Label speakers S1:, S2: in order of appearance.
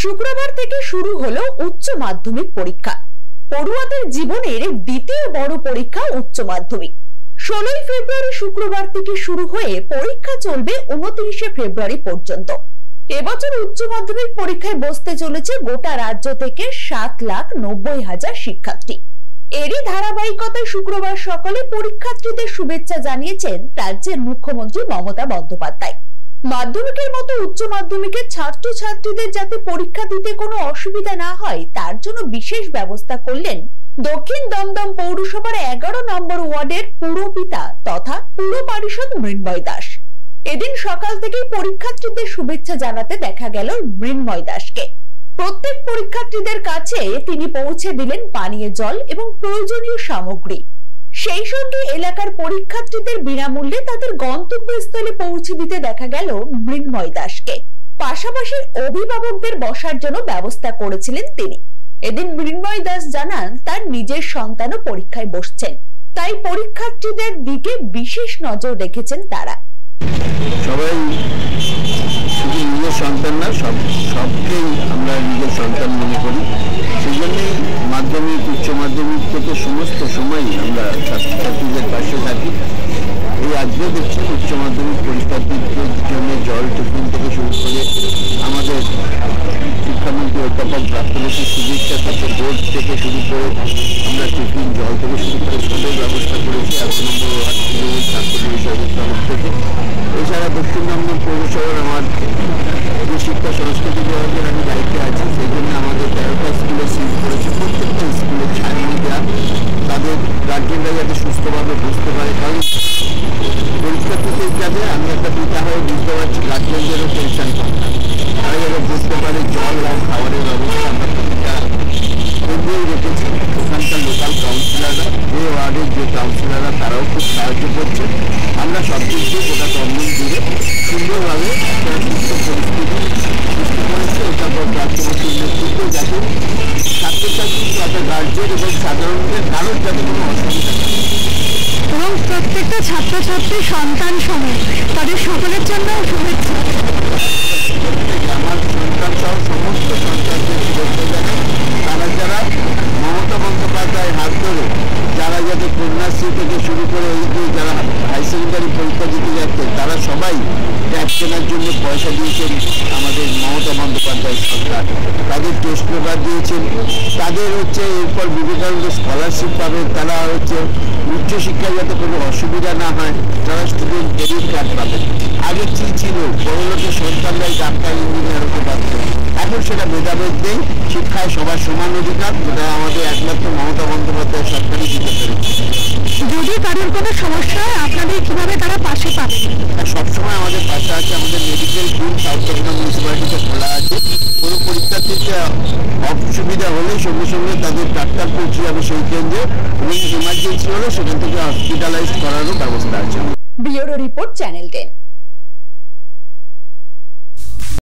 S1: শুক্রবার থেকে শুরু হলো উচ্চ মাধ্যমিক পরীক্ষা। পড়ুয়াদের জীবনের দ্বিতীয় বড় পরীক্ষা উচ্চ মাধ্যমিক। 16 ফেব্রুয়ারি শুক্রবার থেকে শুরু হয়ে পরীক্ষা চলবে 29 ফেব্রুয়ারি পর্যন্ত। এবছর উচ্চ মাধ্যমিক পরীক্ষায় বসতে চলেছে গোটা রাজ্য থেকে 7,90,000 শিক্ষার্থী। এরই ধারাবাহিকতায় শুক্রবার সকালে পরীক্ষার্থীদের শুভেচ্ছা জানিয়েছেন রাজ্যের মুখ্যমন্ত্রী মমতা বন্দ্যোপাধ্যায়। মাধ্যমিকের মতো উচ্চ মাধ্যমিকের ছাত্রছাত্রীদের যাতে পরীক্ষা দিতে কোনো অসুবিধা না হয় তার জন্য বিশেষ ব্যবস্থা করলেন দক্ষিণ দমদম পৌরসভার 11 নম্বর ওয়ার্ডের পুরপিতা তথা পুর পরিষদ মৃন্ময় দাস। এদিন সকাল থেকেই পরীক্ষার্থীদের শুভেচ্ছা জানাতে দেখা গেল মৃন্ময় দাসকে। প্রত্যেক পরীক্ষার্থীদের কাছে তিনি পৌঁছে দিলেন পানীয় জল এবং প্রয়োজনীয় সামগ্রী। সেই সঙ্গে এলাকার পরীক্ষার্থীদের বিনামূল্যে তাদের গন্তব্যস্থলে পৌঁছে দিতে দেখা গেল মৃন্ময় দাসকে। পাশাপাশি অভিভাবকদের বসার জন্য ব্যবস্থা করেছিলেন তিনি। এদিন মৃন্ময় দাস জানান তার নিজের সন্তানও পরীক্ষায় বসছেন, তাই পরীক্ষার্থীদের দিকে বিশেষ নজর রেখেছেন তারা।
S2: সবাই শুধু নিজের সন্তান না, সবকেই আমরা নিজের সন্তান মনে করি। সেই জন্যই মাধ্যমিক উচ্চ মাধ্যমিক থেকে সমস্ত সময় আমরা ছাত্রছাত্রীদের পাশে থাকি। এই আজকেও দেখছেন উচ্চ মাধ্যমিক পরীক্ষার্থীদের জন্য জল টিফিন থেকে শুরু করে আমাদের শিক্ষামন্ত্রী অধ্যাপক প্রাপ্তবর্তী শুভেচ্ছা থেকে বোর্ড থেকে শুরু করে আমরা টিফিন জল থেকে শুরু করে সবের ব্যবস্থা করেছি 11 নম্বর ওয়ার্ড ছাত্র পরিষদের তরফ থেকে। এছাড়া দক্ষিণ দমদম পৌরসভার আমার যে শিক্ষা সংস্কৃতি বিভাগের আমি দায়িত্বে আছি, সেই জন্য আমাদের 13টা স্কুলে সিল করেছে। প্রত্যেকটা স্কুলের ছাড়িয়ে দেওয়া, তাদের গার্জেনরা যাতে সুস্থভাবে বুঝতে পারে। কারণ পরীক্ষার্থীদের যাতে আমি একটা পিতা হয়ে বুঝতে পারছি গার্জেনদেরও টেনশন কম, তারা যাতে বুঝতে পারে জল আর খাবারের ব্যবস্থা আমরা প্রতিটা কেন্দ্রেই রেখেছি। ওখানকার লোকাল কাউন্সিলাররা, যে ওয়ার্ডের যে কাউন্সিলাররা, তারাও খুব সাহায্য করছে। আমরা সব দিক দিয়ে গোটা দমদম জুড়ে সুন্দরভাবে একটা সুস্থ পরিস্থিতি সৃষ্টি করেছে। ওটার পর প্রাপ্তবর্তীর নেতৃত্বে যাতে ছাত্রছাত্রী তথা গার্জেন এবং সাধারণদের কারোর যাতে কোনো অসুবিধা নেই
S3: এবং প্রত্যেকটা ছাত্রছাত্রী সন্তান সমেত তাদের সকলের জন্য শুভেচ্ছা।
S2: আমার সন্তান সহ সমস্ত সন্তানদের শুভেচ্ছা জানাই। তারা যারা মমতা বন্দ্যোপাধ্যায়ের হাত ধরে যারা যাতে কন্যাশ্রী থেকে শুরু করে এই যে যারা হাই সেকেন্ডারি পরীক্ষা দিতে যাচ্ছে, তারা সবাই ট্যাব কেনার জন্য পয়সা দিয়েছেন আমাদের মমতা বন্দ্যোপাধ্যায় সরকার। তাদের টেস্ট পেপার দিয়েছেন, তাদের এরপর বিবেকানন্দ স্কলারশিপ পাবে, তারা উচ্চশিক্ষায় যাতে কোনো অসুবিধা না হয়, তারা স্টুডেন্ট ক্রেডিট কার্ড পাবে। আগে কি ছিল, বড়লোকের সন্তানরাই ডাক্তার ইঞ্জিনিয়ার হতে পারত, এখন সেটা ভেদাভেদ নেই। শিক্ষায় সবার সমান অধিকার, এটা আমাদের একমাত্র মমতা বন্দ্যোপাধ্যায় সরকারই দিতে পেরেছে।
S3: যদি কারোর কোনো সমস্যা হয় আপনাদের কিভাবে তারা পাশে পাবে?
S2: সবসময় আমাদের পাশে আছে। আমাদের মেডিকেল টিম সাউথ দমদম মিউনিসিপ্যালিটিতে খোলা আছে। কোনো পরীক্ষার্থীতে অসুবিধা হলে সঙ্গে সঙ্গে তাদের ডাক্তার পৌঁছে যাবে সেই কেন্দ্রে, এবং ইমার্জেন্সি হলে সেখান থেকে হসপিটালাইজ করারও ব্যবস্থা আছে।
S1: Bureau report, channel 10।